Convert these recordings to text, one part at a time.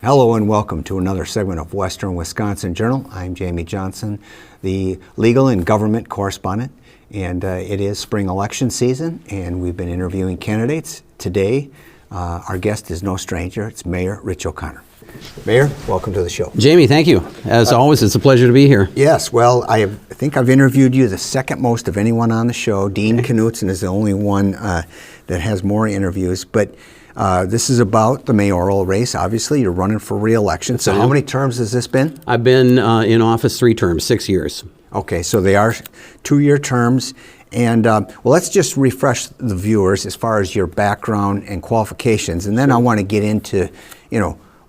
Hello and welcome to another segment of Western Wisconsin Journal. I'm Jamie Johnson, the legal and government correspondent, and it is spring election season, and we've been interviewing candidates. Today, our guest is no stranger. It's Mayor Rich O'Connor. Mayor, welcome to the show. Jamie, thank you. As always, it's a pleasure to be here. Yes, well, I think I've interviewed you the second most of anyone on the show. Dean Knutson is the only one that has more interviews, but this is about the mayoral race. Obviously, you're running for re-election. So how many terms has this been? I've been in office 3 terms, 6 years. Okay, so they are 2-year terms. And well, let's just refresh the viewers as far as your background and qualifications. And then I want to get into,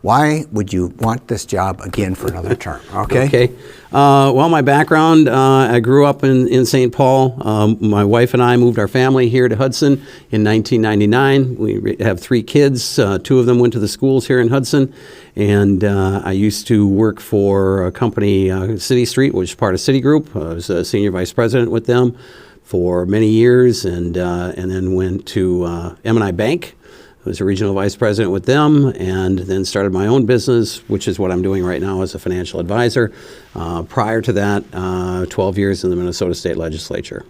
why would you want this job again for another term? Okay. Okay. Well, my background, I grew up in St. Paul. My wife and I moved our family here to Hudson in 1999. We have 3 kids. 2 of them went to the schools here in Hudson. And I used to work for a company, City Street, which is part of Citigroup. I was a senior vice president with them for many years, and then went to M&I Bank. I was a regional vice president with them, and then started my own business, which is what I'm doing right now as a financial advisor. Prior to that, 12 years in the Minnesota State Legislature.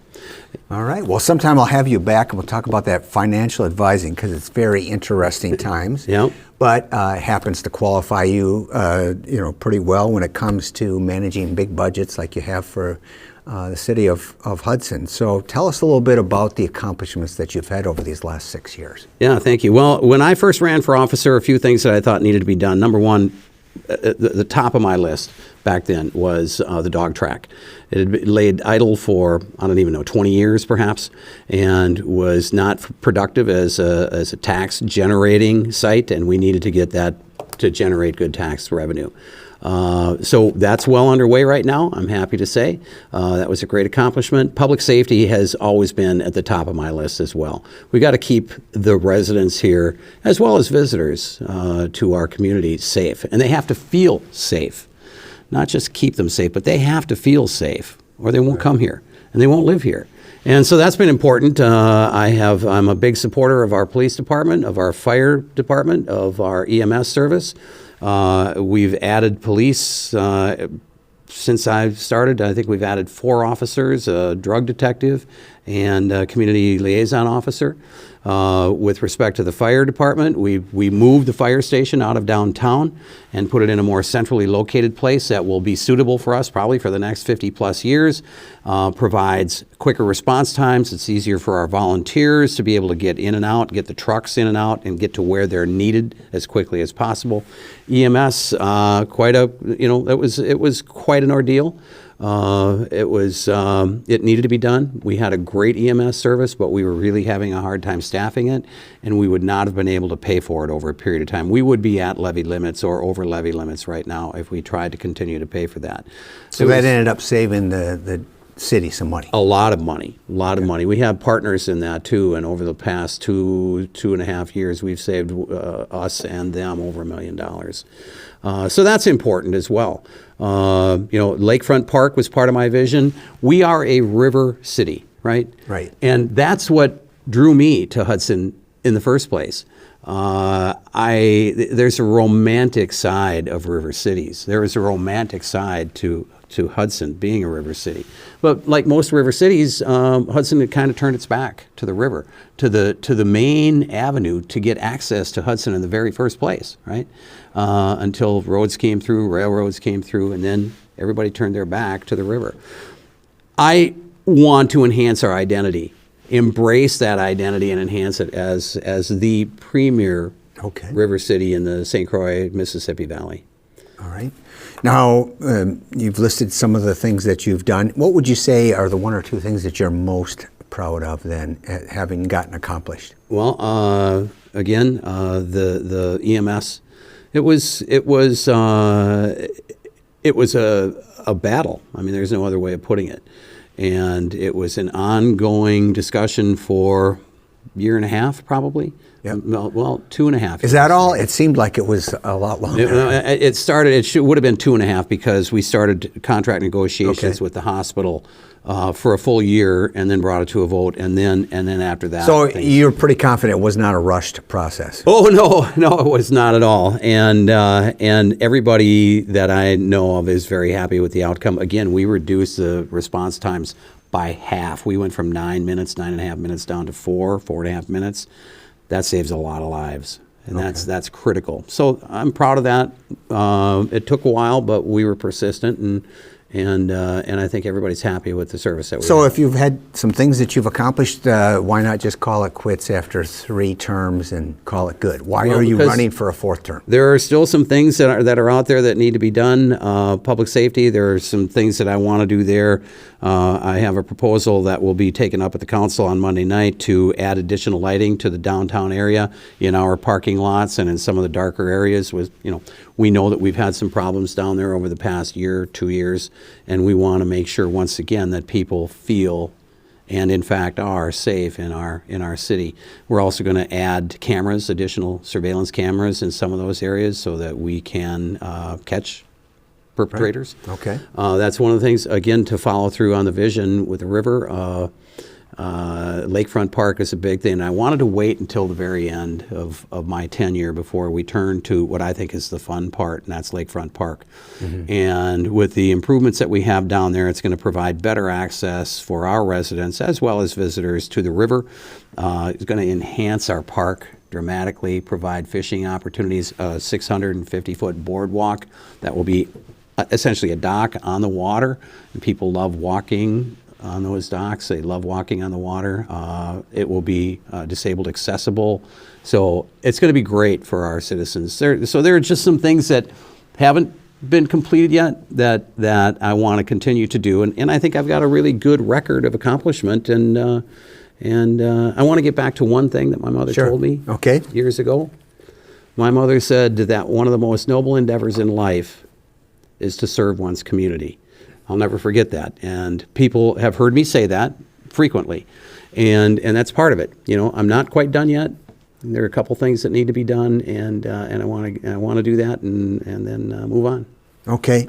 All right. Well, sometime I'll have you back, and we'll talk about that financial advising, because it's very interesting times. Yep. But happens to qualify you, pretty well when it comes to managing big budgets like you have for the city of Hudson. So tell us a little bit about the accomplishments that you've had over these last 6 years. Yeah, thank you. Well, when I first ran for office, there were a few things that I thought needed to be done. Number one, the top of my list back then was the dog track. It had been laid idle for, 20 years perhaps, and was not productive as a tax generating site, and we needed to get that to generate good tax revenue. So that's well underway right now, I'm happy to say. That was a great accomplishment. Public safety has always been at the top of my list as well. We got to keep the residents here, as well as visitors to our community, safe. And they have to feel safe. Not just keep them safe, but they have to feel safe, or they won't come here, and they won't live here. And so that's been important. I'm a big supporter of our police department, of our fire department, of our EMS service. We've added police since I've started. I think we've added 4 officers, a drug detective and a community liaison officer. With respect to the fire department, we moved the fire station out of downtown and put it in a more centrally located place that will be suitable for us probably for the next 50 plus years. Provides quicker response times. It's easier for our volunteers to be able to get in and out, get the trucks in and out, and get to where they're needed as quickly as possible. EMS, it was quite an ordeal. It needed to be done. We had a great EMS service, but we were really having a hard time staffing it, and we would not have been able to pay for it over a period of time. We would be at levy limits or over levy limits right now if we tried to continue to pay for that. So that ended up saving the city some money. A lot of money. Money. We have partners in that too, and over the past two and a half years, we've saved us and them over $1 million. So that's important as well. Lakefront Park was part of my vision. We are a river city, right? Right. And that's what drew me to Hudson in the first place. There's a romantic side of river cities. There is a romantic side to Hudson being a river city. But like most river cities, Hudson had kind of turned its back to the river, to the main avenue to get access to Hudson in the very first place, right? Until roads came through, railroads came through, and then everybody turned their back to the river. I want to enhance our identity, embrace that identity and enhance it as the premier river city in the St. Croix, Mississippi Valley. All right. Now, you've listed some of the things that you've done. What would you say are the 1 or 2 things that you're most proud of then, having gotten accomplished? Well, again, the EMS, it was a battle. I mean, there's no other way of putting it. And it was an ongoing discussion for a year and a half, probably, Yep. Well, 2.5. Is that all? It seemed like it was a lot longer. It started. Would have been 2.5 because we started contract negotiations Okay. with the hospital for a full year, and then brought it to a vote, and then after that. So you're pretty confident it was not a rushed process? Oh no, it was not at all. And everybody that I know of is very happy with the outcome. Again, we reduced the response times by half. We went from 9.5 minutes down to 4.5 minutes. That saves a lot of lives, and that's critical. So I'm proud of that. It took a while, but we were persistent, and I think everybody's happy with the service that we So have. if you've had some things that you've accomplished, why not just call it quits after 3 terms and call it good? Why Well, are you because running for a 4th term? There are still some things that are out there that need to be done. Public safety, there are some things that I want to do there. I have a proposal that will be taken up at the council on Monday night to add additional lighting to the downtown area in our parking lots and in some of the darker areas. We know that we've had some problems down there over the past year, 2 years, and we want to make sure once again that people feel and in fact are safe in our city. We're also going to add cameras, additional surveillance cameras in some of those areas so that we can catch perpetrators. Right. Okay. That's one of the things, again, to follow through on the vision with the river. Lakefront Park is a big thing. And I wanted to wait until the very end of my tenure before we turn to what I think is the fun part, and that's Lakefront Park. Mm-hmm. And with the improvements that we have down there, it's going to provide better access for our residents as well as visitors to the river. It's going to enhance our park dramatically, provide fishing opportunities, a 650-foot boardwalk that will be essentially a dock on the water. And people love walking on those docks. They love walking on the water. It will be disabled accessible. So it's going to be great for our citizens. So there are just some things that haven't been completed yet that I want to continue to do. And I think I've got a really good record of accomplishment. And I want to get back to one thing that my mother Sure. told me Okay. years ago. My mother said that one of the most noble endeavors in life is to serve one's community. I'll never forget that. And people have heard me say that frequently. And that's part of it. I'm not quite done yet. There are a couple things that need to be done, and I want to do that and then move on. Okay.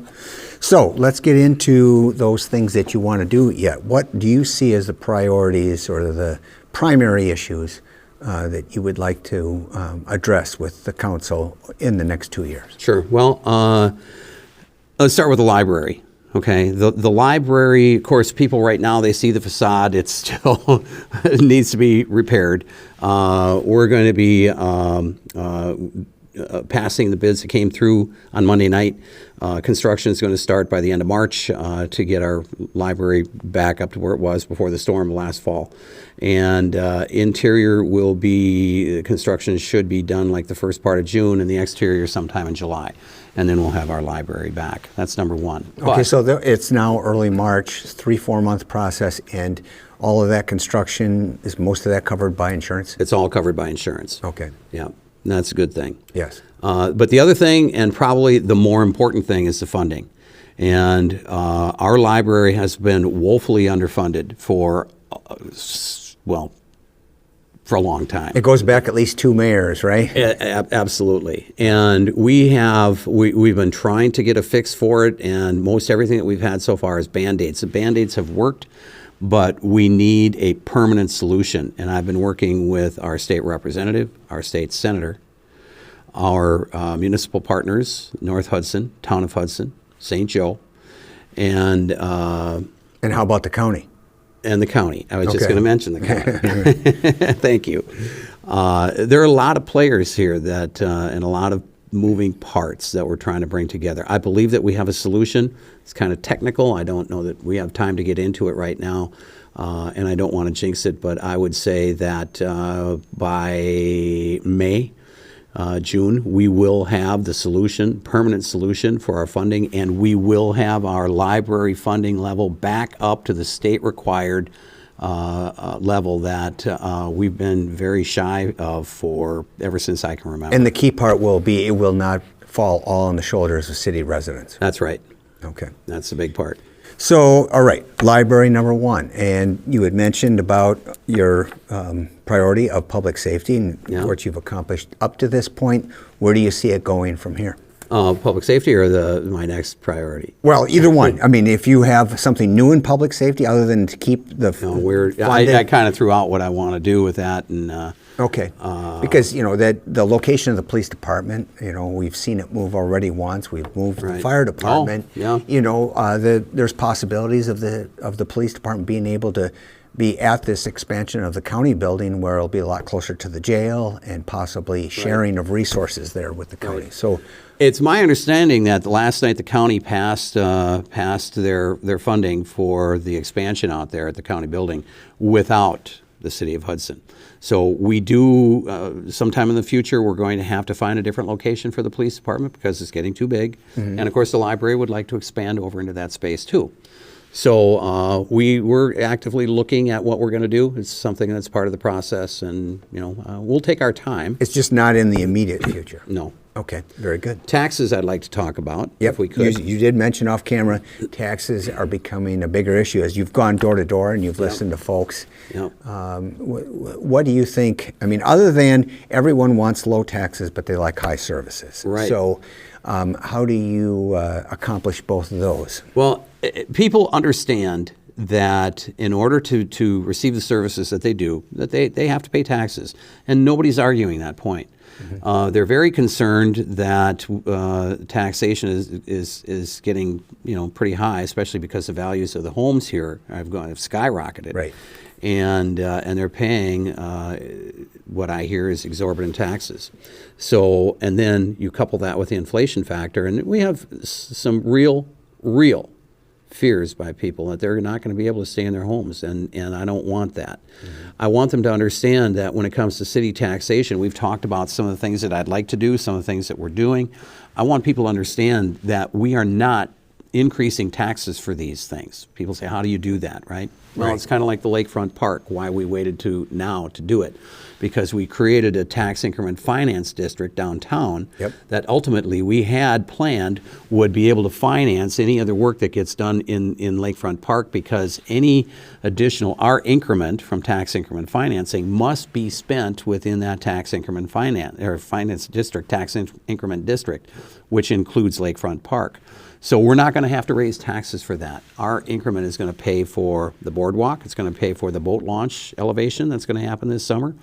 So let's get into those things that you want to do yet. What do you see as the priorities or the primary issues that you would like to address with the council in the next 2 years? Sure. Well, let's start with the library. Okay, the library, of course, people right now, they see the facade. It still needs to be repaired. We're going to be passing the bids that came through on Monday night. Construction is going to start by the end of March to get our library back up to where it was before the storm last fall. And interior construction should be done like the first part of June, and the exterior sometime in July. And then we'll have our library back. That's number one. Okay, so it's now early March, 3-4 month process, and all of that construction, is most of that covered by insurance? It's all covered by insurance. Okay. Yeah, that's a good thing. Yes. But the other thing, and probably the more important thing, is the funding. And our library has been woefully underfunded for a long time. It goes back at least 2 mayors, right? Absolutely. And we've been trying to get a fix for it, and most everything that we've had so far is Band-Aids. The Band-Aids have worked, but we need a permanent solution. And I've been working with our state representative, our state senator, our municipal partners, North Hudson, Town of Hudson, St. Joe, and how about the county? And the county. I was just Okay. going to mention the county. Thank you. There are a lot of players here and a lot of moving parts that we're trying to bring together. I believe that we have a solution. It's kind of technical. I don't know that we have time to get into it right now, and I don't want to jinx it, but I would say that by May, June, we will have the permanent solution for our funding, and we will have our library funding level back up to the state required level that we've been very shy of ever since I can remember. And the key part will be it will not fall all on the shoulders of city residents. That's right. Okay. That's the big part. So, all right, library number one, and you had mentioned about your priority of public safety and Yeah. what you've accomplished up to this point. Where do you see it going from here? Public safety or my next priority? Well, either one. I mean, if you have something new in public safety other than to keep the I kind of threw out what I want to do with that, and okay, because that the location of the police department, we've seen it move already once. We've moved the Right. fire department. Oh, yeah. There's possibilities of the police department being able to be at this expansion of the county building where it'll be a lot closer to the jail and possibly sharing of resources there with the county. Right. So it's my understanding that last night the county passed their funding for the expansion out there at the county building without the city of Hudson. So we do, sometime in the future, we're going to have to find a different location for the police department because it's getting too big. And of course, the library would like to expand over into that space too. So we're actively looking at what we're going to do. It's something that's part of the process, and we'll take our time. it's just not in the immediate future. No. Okay, very good. Taxes I'd like to talk about, if we could. You did mention off camera, taxes are becoming a bigger issue as you've gone door to door and you've listened to folks. Yep. What do you think? I mean, other than everyone wants low taxes, but they like high services. Right. So how do you accomplish both of those? Well, people understand that in order to receive the services that they do, that they have to pay taxes, and nobody's arguing that point. They're very concerned that taxation is getting pretty high, especially because the values of the homes here have skyrocketed. Right. And they're paying what I hear is exorbitant taxes. So, and then you couple that with the inflation factor, and we have some real fears by people that they're not going to be able to stay in their homes, and I don't want that. I want them to understand that when it comes to city taxation, we've talked about some of the things that I'd like to do, some of the things that we're doing. I want people to understand that we are not increasing taxes for these things. People say, how do you do that, right? Well, Right. it's kind of like the Lakefront Park, why we waited to now to do it. Because we created a tax increment finance district downtown that ultimately we had planned would be able to finance any other work that gets done in Lakefront Park, because any additional, our increment from tax increment financing must be spent within that tax increment finance district, increment district, which includes Lakefront Park. So we're not going to have to raise taxes for that. Our increment is going to pay for the boardwalk. It's going to pay for the boat launch elevation that's going to happen this summer.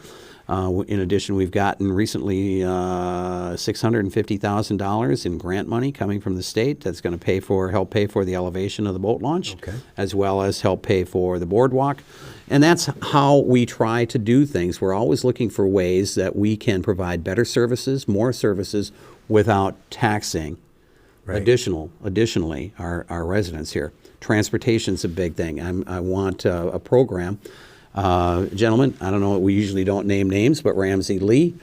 In addition, we've gotten recently $650,000 in grant money coming from the state that's going to help pay for the elevation of the boat launch, as well as help pay for the boardwalk. And that's how we try to do things. We're always looking for ways that we can provide better services, more services, without taxing additionally our residents here. Transportation's a big thing. I want a program. Gentlemen, I don't know, we usually don't name names, but Ramsey Lee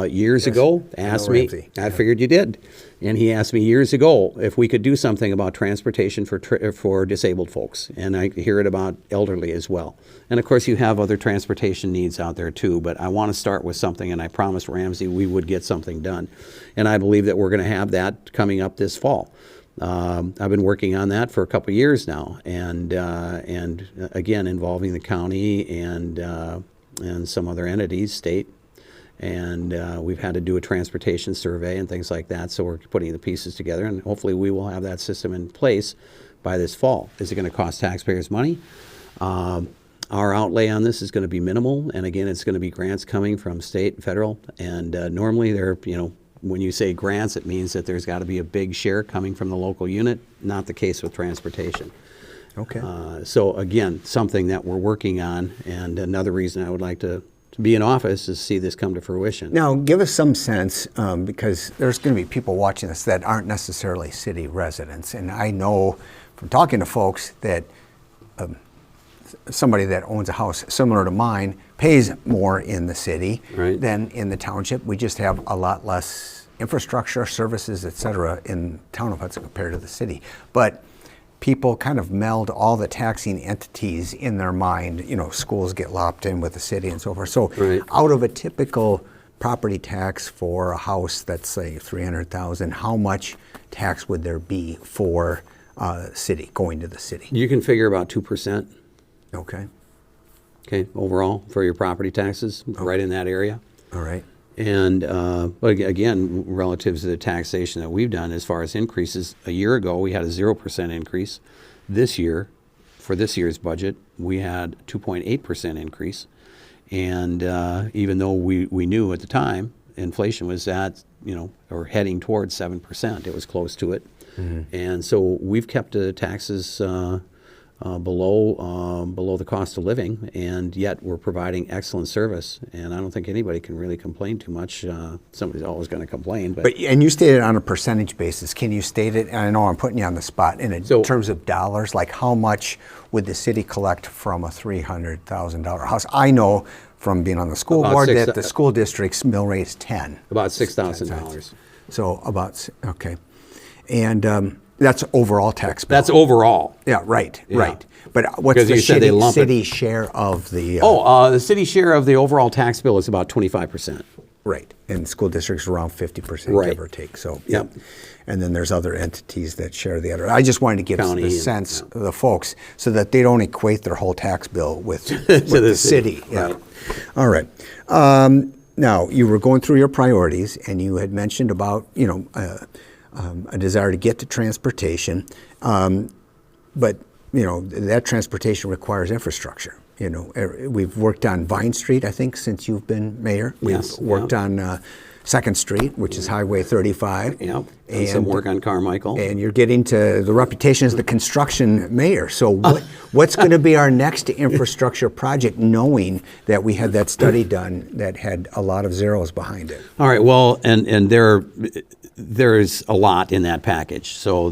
years ago asked me, Ramsey. I figured you did, and he asked me years ago if we could do something about transportation for disabled folks, and I hear it about elderly as well. And of course you have other transportation needs out there too, but I want to start with something, and I promised Ramsey we would get something done. And I believe that we're going to have that coming up this fall. I've been working on that for a couple of years now, and again involving the county and some other entities, state, and we've had to do a transportation survey and things like that. So we're putting the pieces together, and hopefully we will have that system in place by this fall. Is it going to cost taxpayers money? Our outlay on this is going to be minimal, and again, it's going to be grants coming from state and federal, and normally they're when you say grants, it means that there's got to be a big share coming from the local unit. Not the case with transportation. Okay. So again, something that we're working on, and another reason I would like to be in office is see this come to fruition. Now, give us some sense, because there's going to be people watching this that aren't necessarily city residents, and I know from talking to folks that somebody that owns a house similar to mine pays more in the city than in the township. We just have a lot less infrastructure, services, et cetera, in town of Hudson compared to the city. But people kind of meld all the taxing entities in their mind. Schools get lopped in with the city and so forth. So out of a typical property tax for a house that's say $300,000, how much tax would there be for city, going to the city. You can figure about 2%, Okay. okay, overall for your property taxes, right in that area. All right. And but again, relative to the taxation that we've done as far as increases, a year ago we had a 0% increase. This year, for this year's budget, we had 2.8% increase. And even though we knew at the time inflation was at, or heading towards 7%, it was close to it. And so we've kept the taxes below the cost of living, and yet we're providing excellent service. And I don't think anybody can really complain too much. Somebody's always going to complain, And you state it on a percentage basis. Can you state it? I know I'm putting you on the spot. In terms of dollars, like how much would the city collect from a $300,000 house? I know from being on the school board that the school district's mill rate is 10. About $6,000. So okay. And that's overall tax bill. That's overall. Yeah, right. Yeah. But what's the city share of the... the city share of the overall tax bill is about 25%. Right, and school districts around 50%, give or take. So, Yep. And then there's other entities that share the other. I just wanted to give County the sense of the folks so that they don't equate their whole tax bill with the city. Yeah. Right. All right. Now, you were going through your priorities, and you had mentioned about, a desire to get to transportation, but that transportation requires infrastructure. We've worked on Vine Street, I think, since you've been mayor. We've worked on 2nd Street, which is Highway 35. Yep. And some work on Carmichael. And you're getting to the reputation as the construction mayor. So what's going to be our next infrastructure project, knowing that we had that study done that had a lot of zeros behind it? All right. Well, and there's a lot in that package. So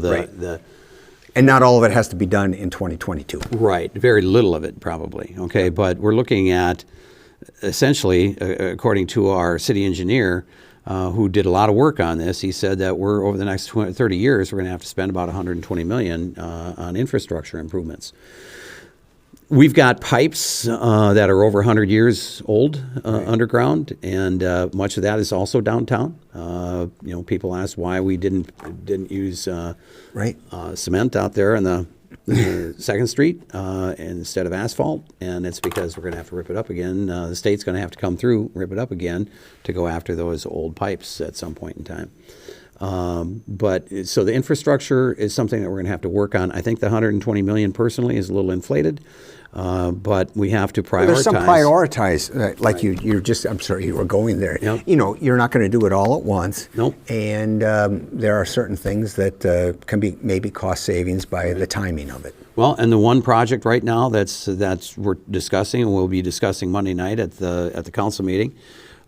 and not all of it has to be done in 2022. Right. Very little of it, probably. Okay. But we're looking at, essentially, according to our city engineer, who did a lot of work on this, he said that we're, over the next 30 years, we're going to have to spend about $120 million on infrastructure improvements. We've got pipes that are over 100 years old underground, and much of that is also downtown. People ask why we didn't use cement out there in the 2nd Street instead of asphalt, and it's because we're going to have to rip it up again. The state's going to have to come through, rip it up again to go after those old pipes at some point in time. So the infrastructure is something that we're going to have to work on. I think the $120 million personally is a little inflated, but we have to prioritize. There's some prioritize, like you're just, I'm sorry, you were going there. Yep. You're not going to do it all at once. Nope. And there are certain things that can be maybe cost savings by the timing of it. Well, and the one project right now that's we're discussing, and we'll be discussing Monday night at the council meeting,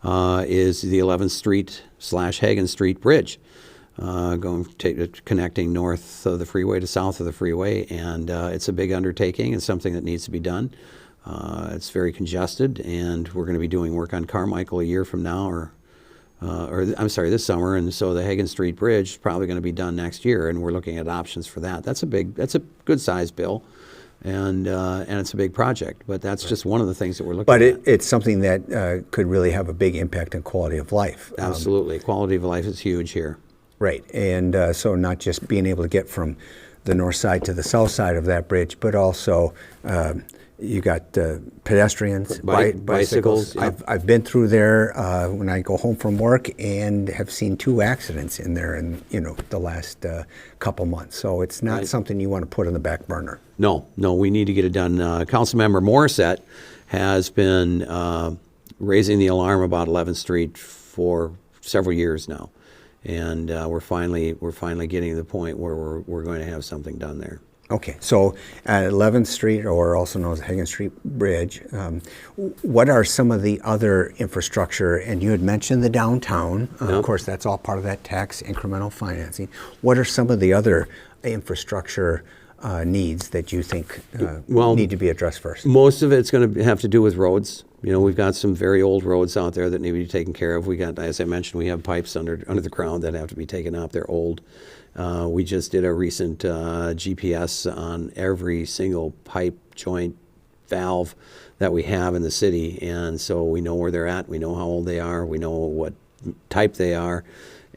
is the 11th Street / Hagen Street Bridge. Connecting north of the freeway to south of the freeway, and it's a big undertaking. It's something that needs to be done. It's very congested, and we're going to be doing work on Carmichael a year from now, this summer, and so the Hagen Street Bridge is probably going to be done next year, and we're looking at options for that. That's a good size bill, and it's a big project, but that's just one of the things that we're looking at. But it's something that could really have a big impact on quality of life. Absolutely, quality of life is huge here. Right, and so not just being able to get from the north side to the south side of that bridge, but also you got pedestrians, bicycles. Yep. I've been through there when I go home from work and have seen 2 accidents in there in the last couple months. So it's not something you want to put on the back burner. No, we need to get it done. Councilmember Morissette has been raising the alarm about 11th Street for several years now. And we're finally getting to the point where we're going to have something done there. Okay, so at 11th Street, or also known as Hagen Street Bridge, what are some of the other infrastructure? And you had mentioned the downtown. Of course, that's all part of that tax incremental financing. What are some of the other infrastructure needs that you think need to be addressed first? Most of it's going to have to do with roads. We've got some very old roads out there that need to be taken care of. We got, as I mentioned, we have pipes under the ground that have to be taken out. They're old. We just did a recent GPS on every single pipe, joint, valve that we have in the city, and so we know where they're at. We know how old they are. We know what type they are,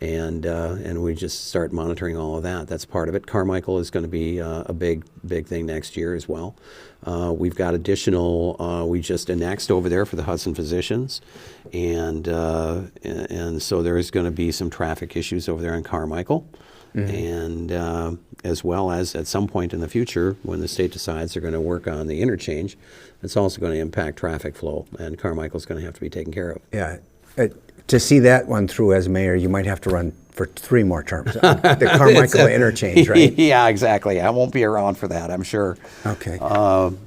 and we just start monitoring all of that. That's part of it. Carmichael is going to be a big thing next year as well. We've got additional. We just annexed over there for the Hudson Physicians, and so there is going to be some traffic issues over there in Carmichael, and as well as at some point in the future when the state decides they're going to work on the interchange, it's also going to impact traffic flow, and Carmichael's going to have to be taken care of. Yeah. To see that one through as mayor, you might have to run for 3 more terms. The Carmichael interchange, right? Yeah, exactly. I won't be around for that, I'm sure. Okay.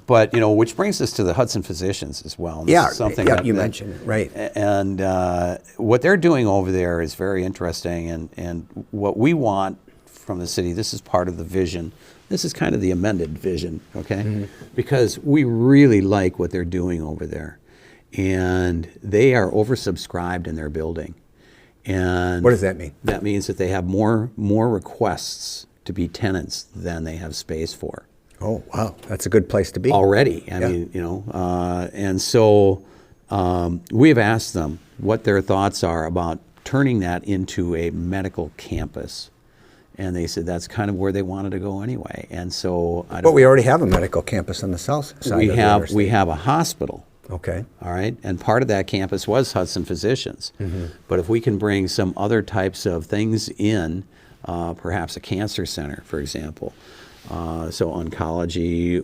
But which brings us to the Hudson Physicians as well. This Yeah, is something you mentioned it, right? And what they're doing over there is very interesting. And what we want from the city, this is part of the vision. This is kind of the amended vision, okay? Because we really like what they're doing over there. And they are oversubscribed in their building. And What does that mean? that means that they have more requests to be tenants than they have space for Oh, wow. That's a good place to be. already. I Yeah. mean, and so we have asked them what their thoughts are about turning that into a medical campus. And they said that's kind of where they wanted to go anyway. And so But we already have a medical campus on the south side we of the have interstate. a hospital. Okay. All right, and part of that campus was Hudson Physicians. But if we can bring some other types of things in, perhaps a cancer center, for example, so oncology.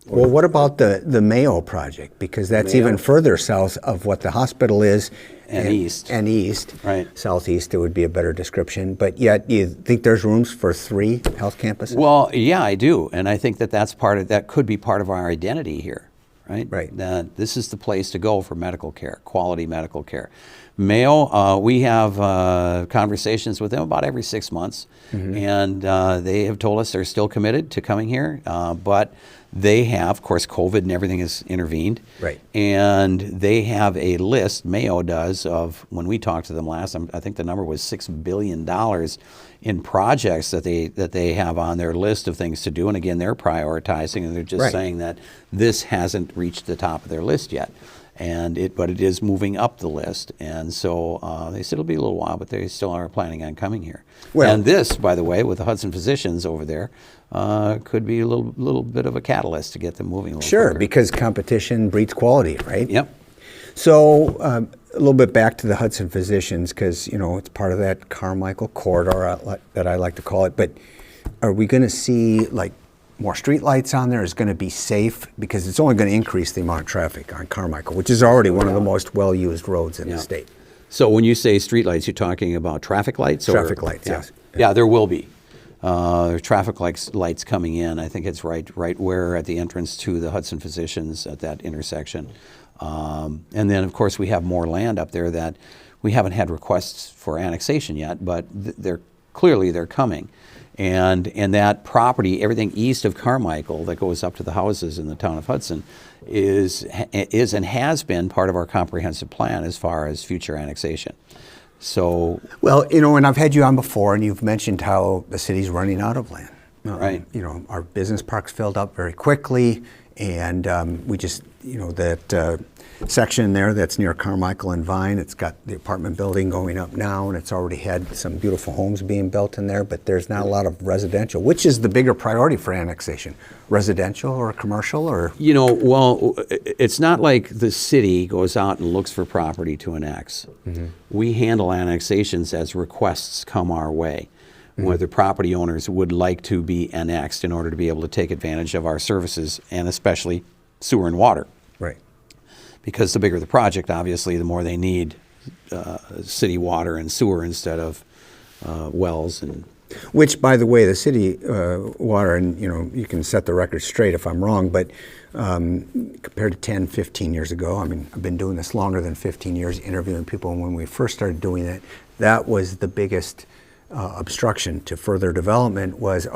Well, what about the Mayo project? Because that's Mayo. even further south of what the hospital is. And east. And east. Right. Southeast, it would be a better description. But yet, you think there's rooms for 3 health campuses? Well, yeah, I do, and I think that that could be part of our identity here, right? Right. That this is the place to go for medical care, quality medical care. Mayo, we have conversations with them about every 6 months, and they have told us they're still committed to coming here, but they have, of course, COVID and everything has intervened. Right. And they have a list, Mayo does, of when we talked to them last time, I think the number was $6 billion in projects that they have on their list of things to do. And again, they're prioritizing, and they're just Right. saying that this hasn't reached the top of their list yet. But it is moving up the list. And so they said it'll be a little while, but they still are planning on coming here. Well- and this, by the way, with the Hudson Physicians over there, could be a little bit of a catalyst to get them moving a little Sure, quicker. because competition breeds quality, right? Yep. So a little bit back to the Hudson Physicians, because it's part of that Carmichael corridor that I like to call it. But are we going to see more street lights on there? Is going to be safe? Because it's only going to increase the amount of traffic on Carmichael, which is already one of the most well-used roads in the state. So when you say streetlights, you're talking about traffic lights? Traffic lights, yes. Yeah, there will be. Traffic lights coming in. I think it's right where at the entrance to the Hudson Physicians at that intersection. And then, of course, we have more land up there that we haven't had requests for annexation yet, but they're coming. And that property, everything east of Carmichael that goes up to the houses in the town of Hudson, is and has been part of our comprehensive plan as far as future annexation. So, Well, and I've had you on before, and you've mentioned how the city's running out of land. Right. Our business parks filled up very quickly, and we just, that section there that's near Carmichael and Vine, it's got the apartment building going up now, and it's already had some beautiful homes being built in there, but there's not a lot of residential. Which is the bigger priority for annexation? Residential or commercial, or? well, it's not like the city goes out and looks for property to annex. We handle annexations as requests come our way, where the property owners would like to be annexed in order to be able to take advantage of our services, and especially sewer and water. Right. Because the bigger the project, obviously, the more they need city water and sewer instead of wells. And Which, by the way, the city water, and you can set the record straight if I'm wrong, but compared to 10, 15 years ago, I've been doing this longer than 15 years, interviewing people, and when we first started doing it, that was the biggest obstruction to further development was,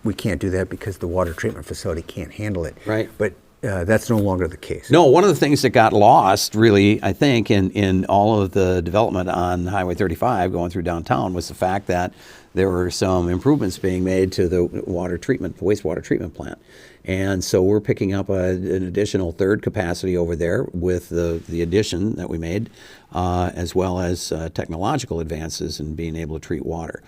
we can't do that because the water treatment facility can't handle it. Right. But that's no longer the case. no, one of the things that got lost, really, I think, in all of the development on Highway 35 going through downtown was the fact that there were some improvements being made to the wastewater treatment plant. And so we're picking up an additional third capacity over there with the addition that we made, as well as technological advances in being able to treat water.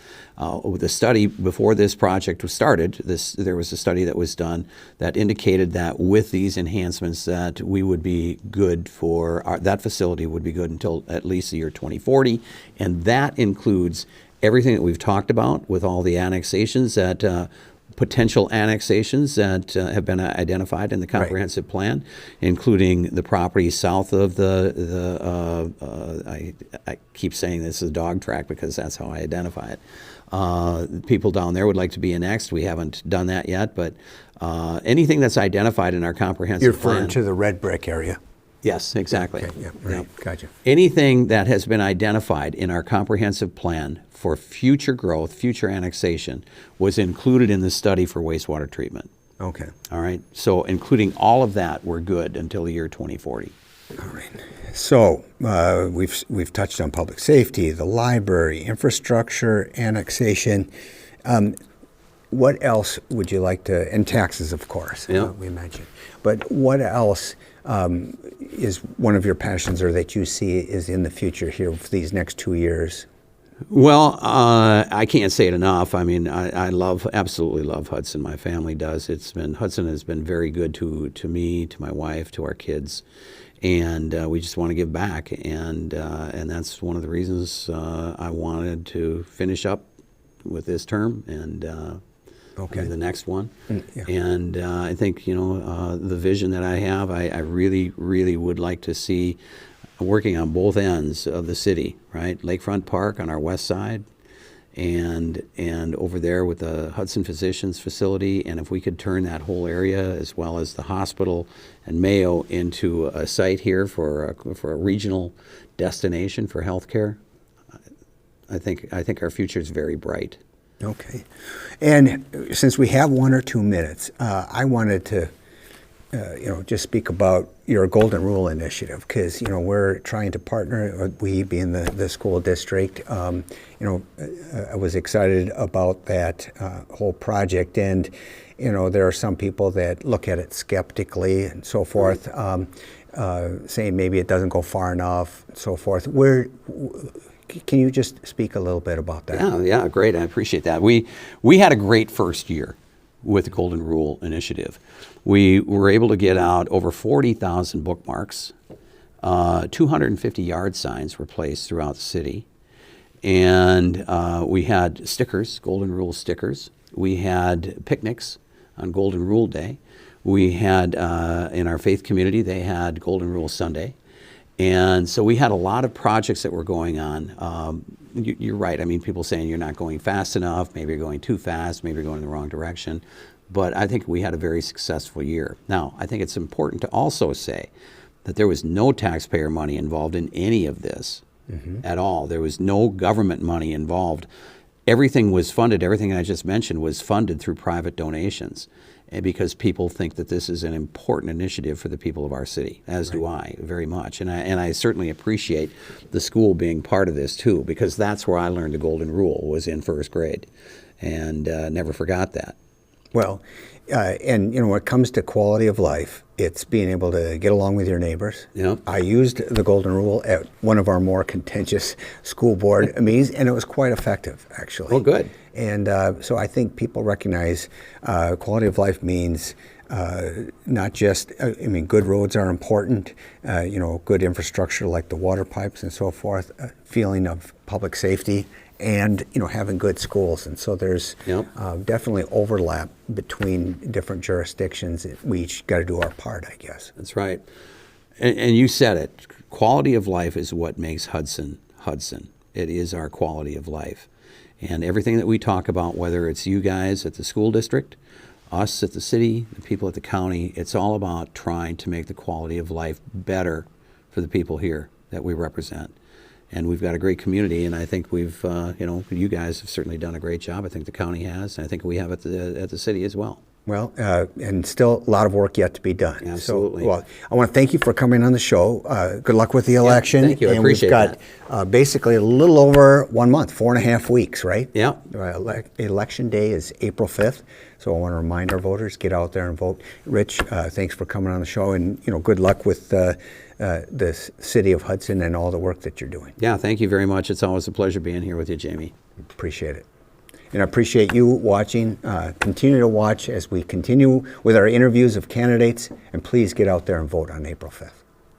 With the study before this project was started, there was a study that was done that indicated that with these enhancements that we would be good for, that facility would be good until at least the year 2040, and that includes everything that we've talked about with all the annexations that potential annexations that have been identified in the comprehensive plan, including the property south of I keep saying this is a dog track because that's how I identify it. People down there would like to be annexed. We haven't done that yet, but anything that's identified in our comprehensive You're plan. referring to the red brick area. Yes, exactly. Okay, yeah, right. Gotcha. Anything that has been identified in our comprehensive plan for future growth, future annexation, was included in the study for wastewater treatment. Okay. All right. So including all of that, we're good until the year 2040. All right. So we've touched on public safety, the library, infrastructure, annexation. What else would you like to, and taxes, of course, Yeah. we mentioned. But what else is one of your passions or that you see is in the future here for these next 2 years? Well, I can't say it enough. I mean, I absolutely love Hudson. My family does. Hudson has been very good to me, to my wife, to our kids, and we just want to give back. And that's one of the reasons I wanted to finish up with this term and Okay. the next one. Yeah. And I think the vision that I have, I really, really would like to see working on both ends of the city, right? Lakefront Park on our west side, and over there with the Hudson Physicians facility, and if we could turn that whole area as well as the hospital and Mayo into a site here for a regional destination for healthcare, I think our future is very bright. Okay. And since we have 1 or 2 minutes, I wanted to just speak about your Golden Rule initiative because, we're trying to partner, we being the school district. I was excited about that whole project, and, there are some people that look at it skeptically and so forth, saying maybe it doesn't go far enough and so forth. Can you just speak a little bit about that? Yeah, great. I appreciate that. We had a great first year with the Golden Rule initiative. We were able to get out over 40,000 bookmarks. 250 yard signs were placed throughout the city. And we had stickers, Golden Rule stickers. We had picnics on Golden Rule Day. We had, in our faith community, they had Golden Rule Sunday. And so we had a lot of projects that were going on. You're right. I mean, people saying you're not going fast enough, maybe you're going too fast, maybe you're going in the wrong direction. But I think we had a very successful year. Now, I think it's important to also say that there was no taxpayer money involved in any of this at all. There was no government money involved. Everything was funded, everything I just mentioned was funded through private donations. And because people think that this is an important initiative for the people of our city, as do I, very much. And I certainly appreciate the school being part of this too, because that's where I learned the Golden Rule, was in first grade, and never forgot that. Well, and when it comes to quality of life, it's being able to get along with your neighbors. Yep. I used the Golden Rule at one of our more contentious school board meetings, and it was quite effective, actually. Oh, good. And so I think people recognize quality of life means not just, good roads are important, good infrastructure like the water pipes and so forth, feeling of public safety, and having good schools. And so there's definitely overlap between different jurisdictions. We each got to do our part, I guess. That's right. And you said it. Quality of life is what makes Hudson Hudson. It is our quality of life. And everything that we talk about, whether it's you guys at the school district, us at the city, the people at the county, it's all about trying to make the quality of life better for the people here that we represent. And we've got a great community, and I think we've, you guys have certainly done a great job. I think the county has, and I think we have at the city as well. Well, and still a lot of work yet to be done. Absolutely. So, well, I want to thank you for coming on the show. Good luck with the election. thank you. I appreciate And we've got basically a little over 1 month, 4.5 weeks, right? Yeah. Election day is April 5th. So I want to remind our voters, get out there and vote. Rich, thanks for coming on the show, and good luck with the city of Hudson and all the work that you're doing. Yeah, thank you very much. It's always a pleasure being here with you, Jamie. Appreciate it. And I appreciate you watching. Continue to watch as we continue with our interviews of candidates, and please get out there and vote on April 5th.